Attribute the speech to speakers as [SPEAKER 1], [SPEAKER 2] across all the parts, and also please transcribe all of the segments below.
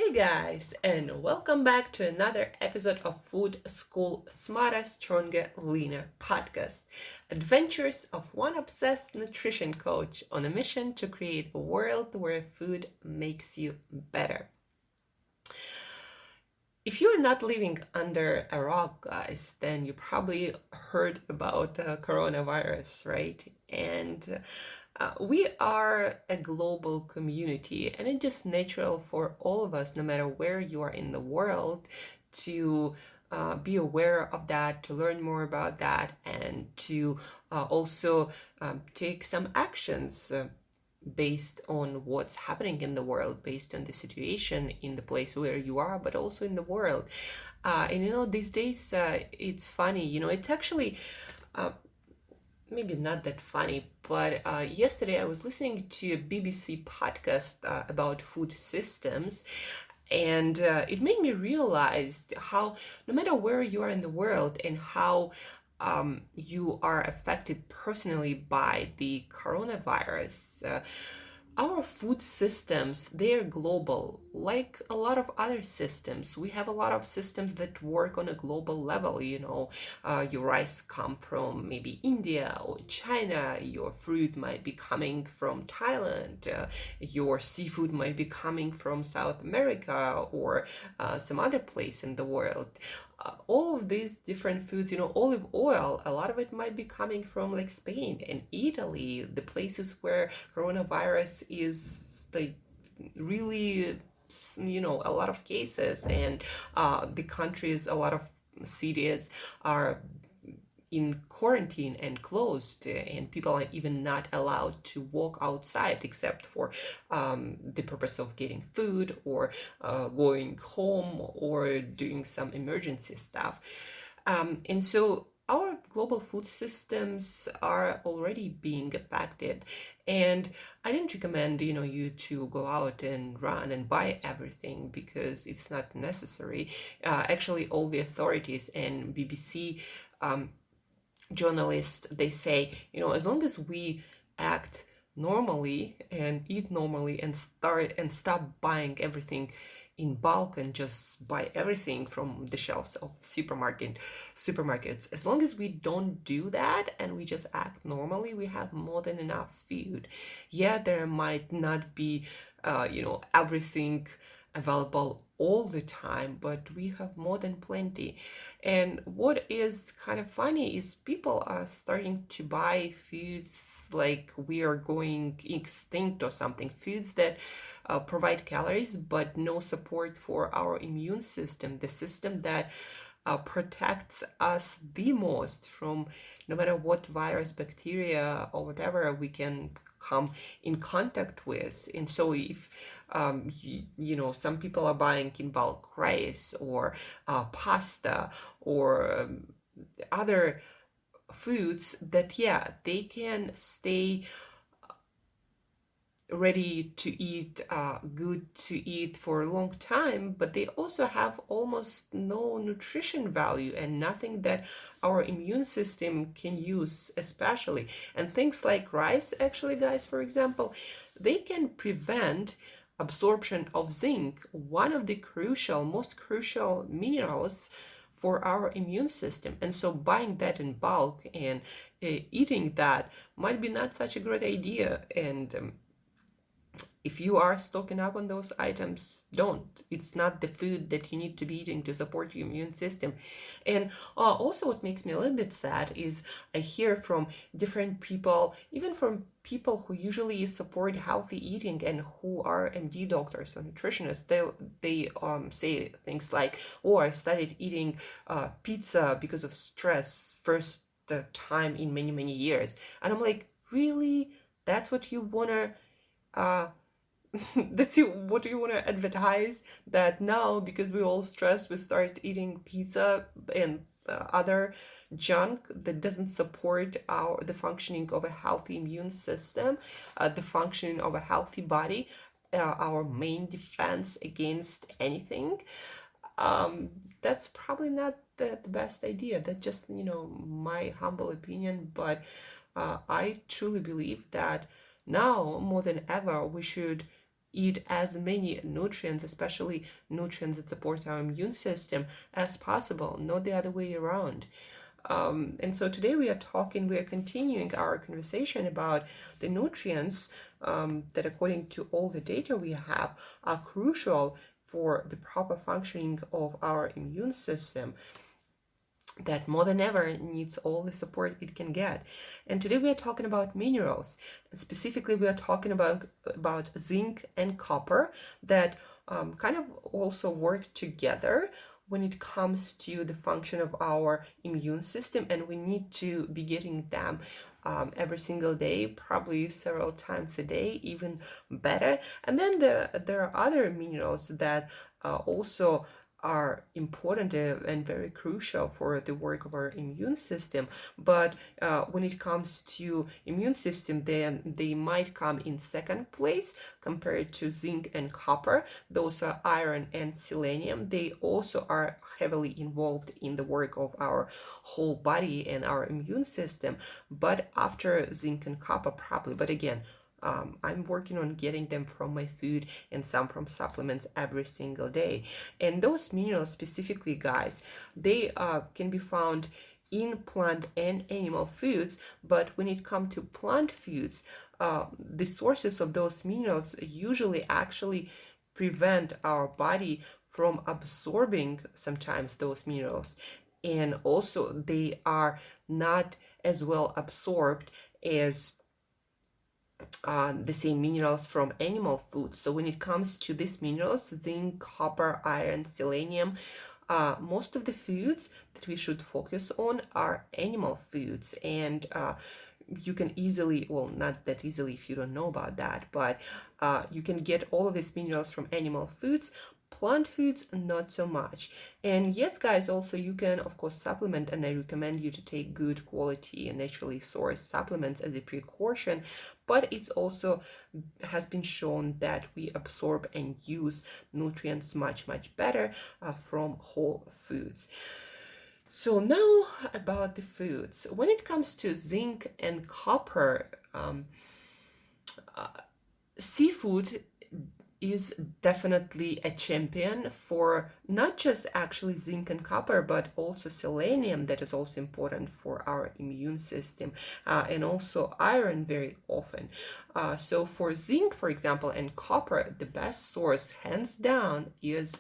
[SPEAKER 1] Hey guys, and welcome back to another episode of Food School Smarter, Stronger, Leaner podcast. Adventures of one obsessed nutrition coach on a mission to create a world where food makes you better. If you're not living under a rock, guys, then you probably heard about coronavirus, right? And we are a global community, and it's just natural for all of us, no matter where you are in the world, to be aware of that, to learn more about that, and to also take some actions based on what's happening in the world, based on the situation in the place where you are, but also in the world. And these days it's funny, it's actually maybe not that funny, but yesterday I was listening to a BBC podcast about food systems, and it made me realize how no matter where you are in the world and how you are affected personally by the coronavirus, our food systems, they're global. Like a lot of other systems, we have a lot of systems that work on a global level. Your rice come from maybe India or China. Your fruit might be coming from Thailand. Your seafood might be coming from South America or some other place in the world. All of these different foods, olive oil, a lot of it might be coming from like Spain and Italy, the places where coronavirus is like really, a lot of cases, and the countries, a lot of cities are in quarantine and closed, and people are even not allowed to walk outside except for the purpose of getting food or going home or doing some emergency stuff. And so our global food systems are already being affected, and I didn't recommend you to go out and run and buy everything because it's not necessary. Actually, all the authorities and BBC journalists, they say, as long as we act normally and eat normally and stop buying everything in bulk and just buy everything from the shelves of supermarkets, as long as we don't do that and we just act normally, we have more than enough food. Yeah, there might not be everything available all the time, but we have more than plenty. And what is kind of funny is people are starting to buy foods like we are going extinct or something, foods that provide calories but no support for our immune system, the system that protects us the most from no matter what virus, bacteria, or whatever we can come in contact with. And so if some people are buying in bulk rice or pasta or other foods that they can stay ready to eat, good to eat for a long time, but they also have almost no nutrition value and nothing that our immune system can use, especially. And things like rice, actually, guys, for example, they can prevent absorption of zinc, one of the most crucial minerals for our immune system. And so buying that in bulk and eating that might be not such a great idea. And if you are stocking up on those items, don't. It's not the food that you need to be eating to support your immune system. And also what makes me a little bit sad is I hear from different people, even from people who usually support healthy eating and who are MD doctors or nutritionists, they say things like, oh, I started eating pizza because of stress first time in many, many years. And I'm like, really? That's what you want to what do you want to advertise, that now because we're all stressed we start eating pizza and other junk that doesn't support the functioning of a healthy immune system, the functioning of a healthy body, our main defense against anything? That's probably not the best idea. That's just my humble opinion, but I truly believe that now more than ever we should eat as many nutrients, especially nutrients that support our immune system, as possible, not the other way around. And so today we are continuing our conversation about the nutrients that, according to all the data we have, are crucial for the proper functioning of our immune system, that more than ever needs all the support it can get. And today we are talking about minerals. And specifically, we are talking about zinc and copper that kind of also work together when it comes to the function of our immune system, and we need to be getting them every single day, probably several times a day, even better. And then there are other minerals that also are important and very crucial for the work of our immune system. But when it comes to immune system, then they might come in second place compared to zinc and copper. Those are iron and selenium. They also are heavily involved in the work of our whole body and our immune system. But after zinc and copper, probably. But again, I'm working on getting them from my food and some from supplements every single day. And those minerals specifically, guys, they can be found in plant and animal foods. But when it comes to plant foods, the sources of those minerals usually actually prevent our body from absorbing sometimes those minerals. And also they are not as well absorbed as the same minerals from animal foods. So when it comes to these minerals, zinc, copper, iron, selenium, most of the foods that we should focus on are animal foods. And you can easily, well, not that easily if you don't know about that, but you can get all of these minerals from animal foods. Plant foods, not so much. And yes, guys, also you can, of course, supplement, and I recommend you to take good quality and naturally sourced supplements as a precaution. But it's also has been shown that we absorb and use nutrients much, much better from whole foods. So now about the foods. When it comes to zinc and copper, seafood is definitely a champion for not just actually zinc and copper, but also selenium, that is also important for our immune system, and also iron very often. So for zinc, for example, and copper, the best source, hands down, is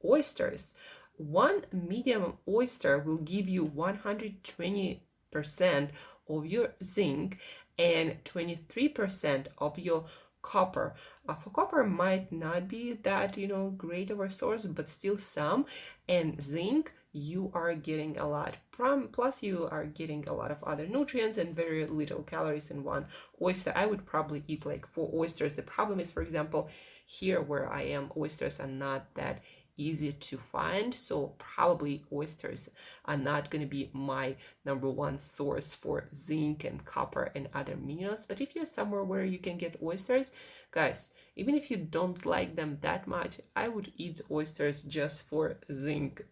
[SPEAKER 1] oysters. One medium oyster will give you 120% of your zinc and 23% of your copper. For copper might not be that great of a source, but still some. And zinc, you are getting a lot from, plus you are getting a lot of other nutrients and very little calories in one oyster. I would probably eat like 4 oysters. The problem is, for example, here where I am, oysters are not that easy to find, so probably oysters are not going to be my number one source for zinc and copper and other minerals. But if you're somewhere where you can get oysters, guys, even if you don't like them that much, I would eat oysters just for zinc.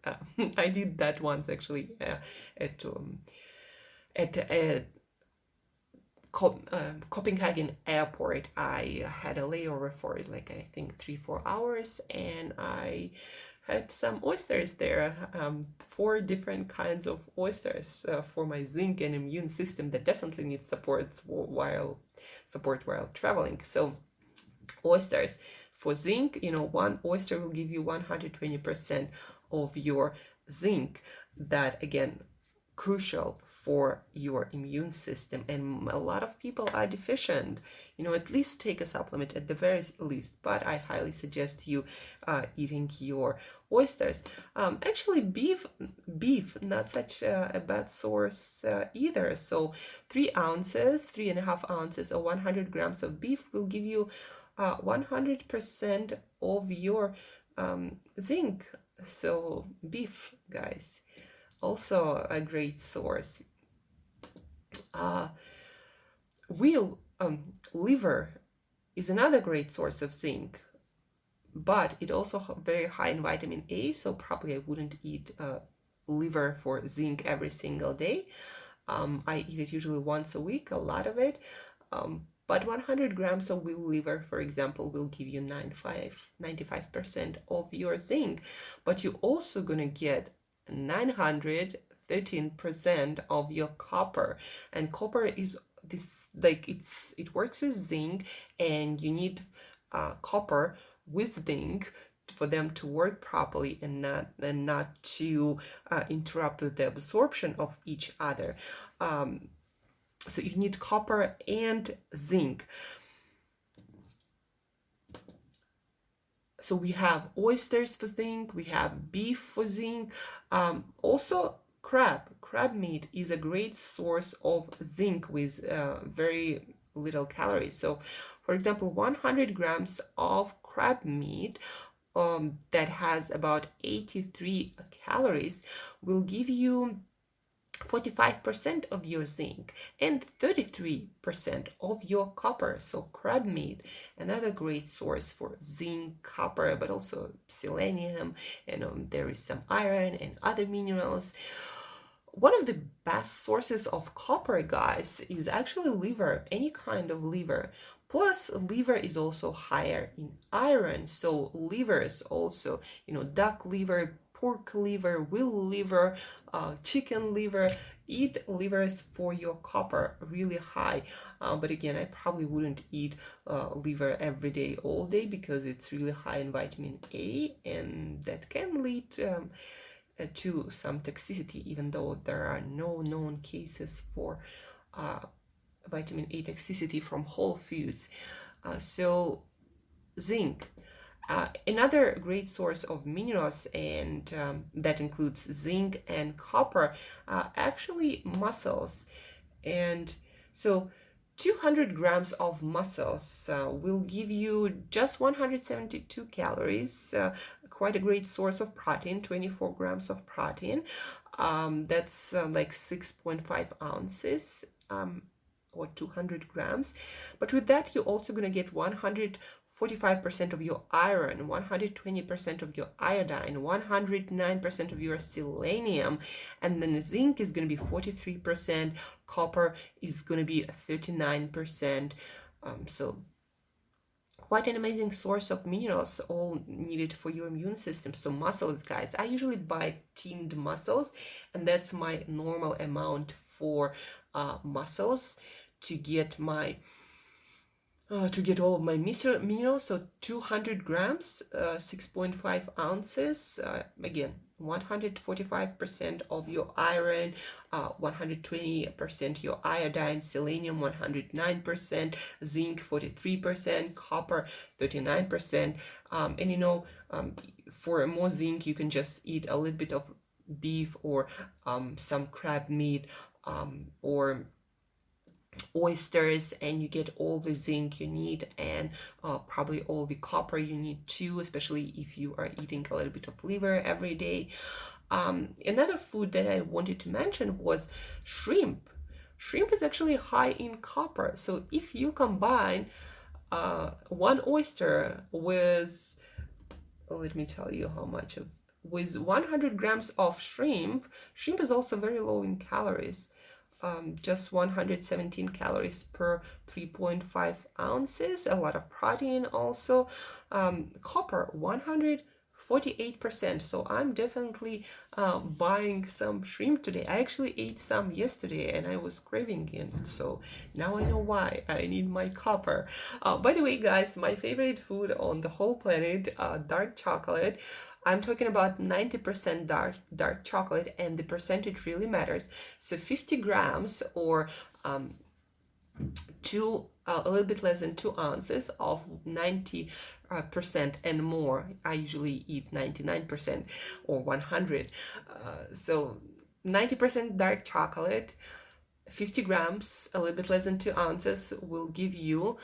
[SPEAKER 1] I did that once actually at Copenhagen airport. I had a layover for like I think 3-4 hours, and I had some oysters there, 4 different kinds of oysters for my zinc and immune system that definitely needs support while traveling. So oysters. For zinc, one oyster will give you 120% of your zinc. That again, crucial for your immune system, and a lot of people are deficient. At least take a supplement at the very least, but I highly suggest you eating your oysters. Actually, beef, not such a bad source either. So 3.5 ounces or 100 grams of beef will give you 100% of your zinc. So beef, guys, also a great source. Liver is another great source of zinc, but it also very high in vitamin A, so probably I wouldn't eat liver for zinc every single day. I eat it usually once a week, a lot of it. but 100 grams of whole liver, for example, will give you 95% of your zinc, but you're also gonna get 913% of your copper. And copper is this, like, it works with zinc, and you need copper with zinc for them to work properly, and not to interrupt the absorption of each other. So you need copper and zinc. So we have oysters for zinc, we have beef for zinc, also crab meat is a great source of zinc with very little calories. So for example, 100 grams of crab meat that has about 83 calories will give you 45% of your zinc and 33% of your copper. So crab meat, another great source for zinc, copper, but also selenium, and there is some iron and other minerals. One of the best sources of copper, guys, is actually liver, any kind of liver. Plus, liver is also higher in iron. So livers also, duck liver, pork liver, whale liver, chicken liver, eat livers for your copper really high. But again, I probably wouldn't eat liver every day, all day, because it's really high in vitamin A, and that can lead to some toxicity, even though there are no known cases for vitamin A toxicity from whole foods. So zinc, another great source of minerals, and that includes zinc and copper, actually mussels. And so 200 grams of mussels will give you just 172 calories, quite a great source of protein, 24 grams of protein. That's like 6.5 ounces. Or 200 grams. But with that, you're also going to get 145% of your iron, 120% of your iodine, 109% of your selenium, and then zinc is going to be 43%, copper is going to be 39%. So quite an amazing source of minerals, all needed for your immune system. So mussels, guys, I usually buy tinned mussels, and that's my normal amount for mussels to get my all of my minerals. So 200 grams, 6.5 ounces, again 145% of your iron, 120% your iodine, selenium 109%, zinc 43%, copper 39%. For more zinc, you can just eat a little bit of beef, or some crab meat, or oysters, and you get all the zinc you need, and probably all the copper you need too, especially if you are eating a little bit of liver every day. Another food that I wanted to mention was shrimp. Shrimp is actually high in copper. So if you combine one oyster with, let me tell you how much of, with 100 grams of shrimp is also very low in calories. Just 117 calories per 3.5 ounces, a lot of protein also. Copper, 148%. So I'm definitely buying some shrimp today. I actually ate some yesterday and I was craving it. So now I know why I need my copper. By the way, guys, my favorite food on the whole planet, dark chocolate. I'm talking about 90% dark chocolate, and the percentage really matters. So 50 grams, or a little bit less than 2 ounces of 90% and more. I usually eat 99% or 100. So 90% dark chocolate, 50 grams, a little bit less than 2 ounces will give you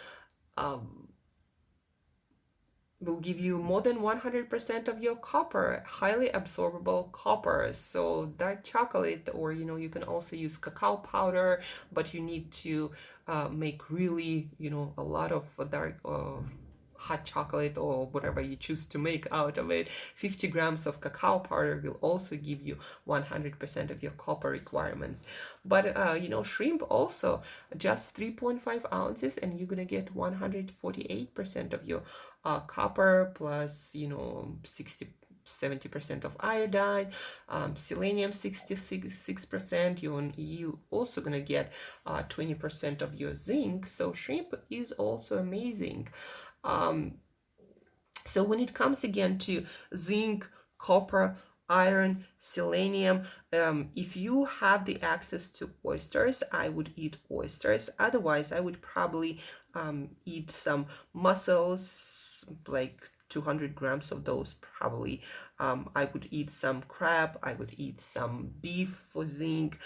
[SPEAKER 1] more than 100% of your copper, highly absorbable copper. So dark chocolate, or you can also use cacao powder, but you need to make really a lot of hot chocolate or whatever you choose to make out of it. 50 grams of cacao powder will also give you 100% of your copper requirements. But shrimp also just 3.5 ounces, and you're gonna get 148% of your copper plus 70% of iodine, selenium 66%. You also gonna get 20% of your zinc. So shrimp is also amazing. So when it comes again to zinc, copper, iron, selenium, if you have the access to oysters, I would eat oysters. Otherwise, I would probably eat some mussels, like 200 grams of those probably. I would eat some crab. I would eat some beef for zinc.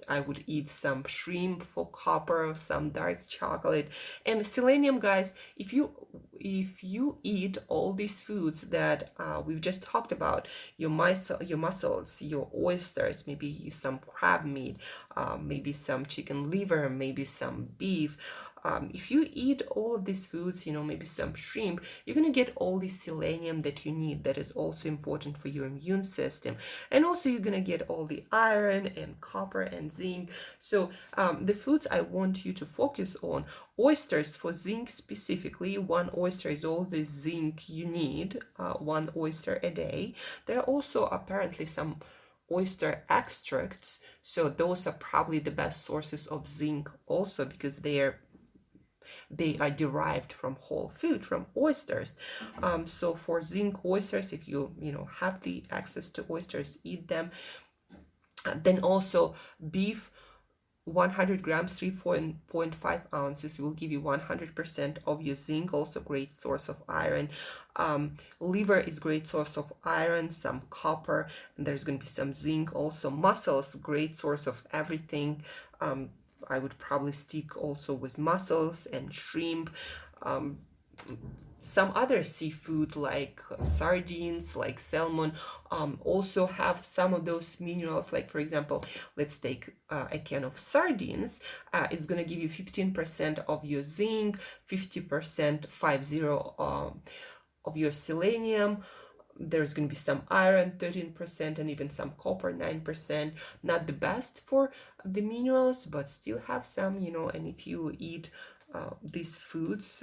[SPEAKER 1] I would eat some shrimp for copper, some dark chocolate. And selenium, guys, if you eat all these foods that we've just talked about, your mussels, your oysters, maybe some crab meat, maybe some chicken liver, maybe some beef, if you eat all of these foods, maybe some shrimp, you're going to get all the selenium that you need. That is also important for your immune system. And also you're going to get all the iron and copper and zinc. So the foods I want you to focus on: oysters for zinc specifically. One oyster is all the zinc you need, one oyster a day. There are also apparently some oyster extracts, so those are probably the best sources of zinc also, because they are derived from whole food, from oysters. So for zinc oysters, if you have the access to oysters, eat them. Then also beef, 100 grams, 3.5 ounces will give you 100% of your zinc, also great source of iron. Liver is great source of iron, some copper, and there's going to be some zinc. Also mussels, great source of everything. I would probably stick also with mussels and shrimp. Some other seafood like sardines, like salmon, also have some of those minerals. Like for example, let's take a can of sardines. It's going to give you 15% of your zinc, 50% of your selenium. There's going to be some iron, 13%, and even some copper, 9%. Not the best for the minerals, but still have some, and if you eat these foods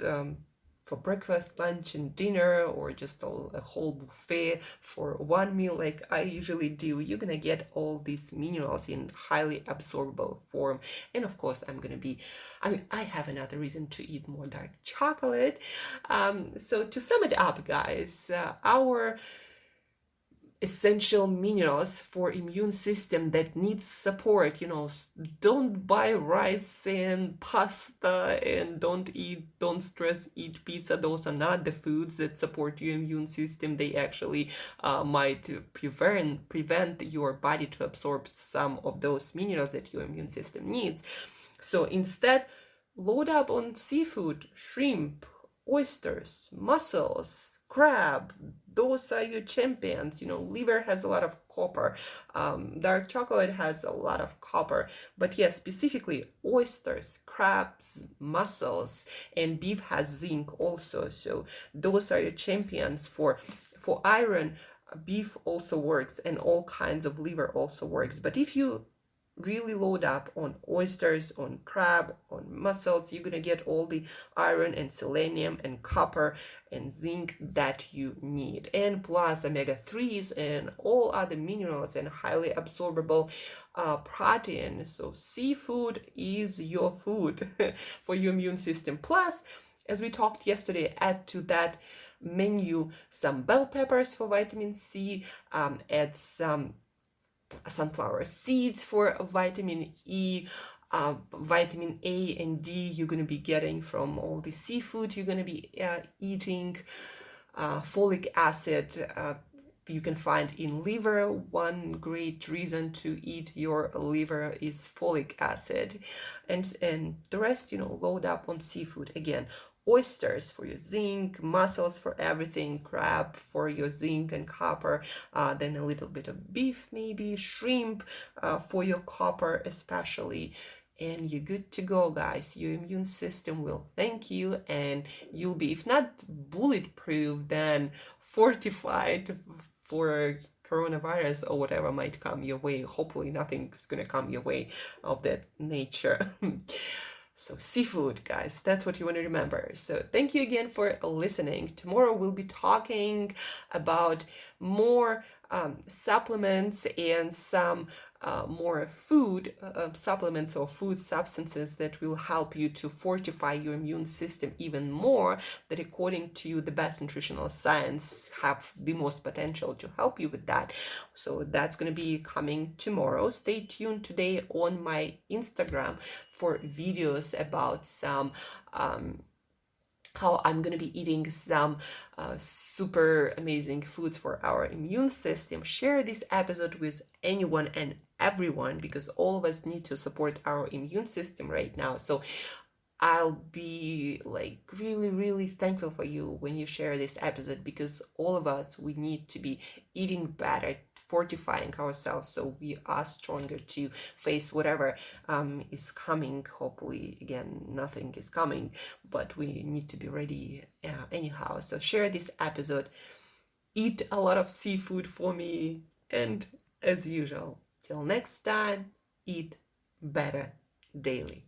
[SPEAKER 1] for breakfast, lunch, and dinner, or just a whole buffet for one meal like I usually do, you're gonna get all these minerals in highly absorbable form. And of course, I have another reason to eat more dark chocolate. So to sum it up, guys, our essential minerals for immune system that needs support. Don't buy rice and pasta, and don't stress eat pizza. Those are not the foods that support your immune system. They actually might prevent your body to absorb some of those minerals that your immune system needs. So instead, load up on seafood, shrimp, oysters, mussels, crab. Those are your champions. Liver has a lot of copper. Dark chocolate has a lot of copper. But yes, specifically oysters, crabs, mussels, and beef has zinc also. So those are your champions for iron. Beef also works, and all kinds of liver also works. But if you really load up on oysters, on crab, on mussels, you're gonna get all the iron and selenium and copper and zinc that you need, and plus omega-3s and all other minerals and highly absorbable protein. So seafood is your food for your immune system. Plus, as we talked yesterday, add to that menu some bell peppers for vitamin C, add some sunflower seeds for vitamin E, vitamin A and D you're going to be getting from all the seafood you're going to be eating. Folic acid you can find in liver. One great reason to eat your liver is folic acid, and the rest, load up on seafood. Again, oysters for your zinc, mussels for everything, crab for your zinc and copper, then a little bit of beef, maybe shrimp for your copper especially, and you're good to go, guys. Your immune system will thank you, and you'll be, if not bulletproof, then fortified for coronavirus or whatever might come your way. Hopefully nothing's gonna come your way of that nature. So seafood, guys, that's what you want to remember. So thank you again for listening. Tomorrow we'll be talking about more supplements and some more food supplements or food substances that will help you to fortify your immune system even more, that according to the best nutritional science have the most potential to help you with that. So that's going to be coming tomorrow. Stay tuned today on my Instagram for videos about some how I'm going to be eating some super amazing foods for our immune system. Share this episode with anyone and everyone, because all of us need to support our immune system right now. So I'll be like really, really thankful for you when you share this episode, because all of us, we need to be eating better, fortifying ourselves so we are stronger to face whatever is coming. Hopefully, again, nothing is coming, but we need to be ready anyhow. So share this episode, eat a lot of seafood for me, and as usual, till next time, eat better daily.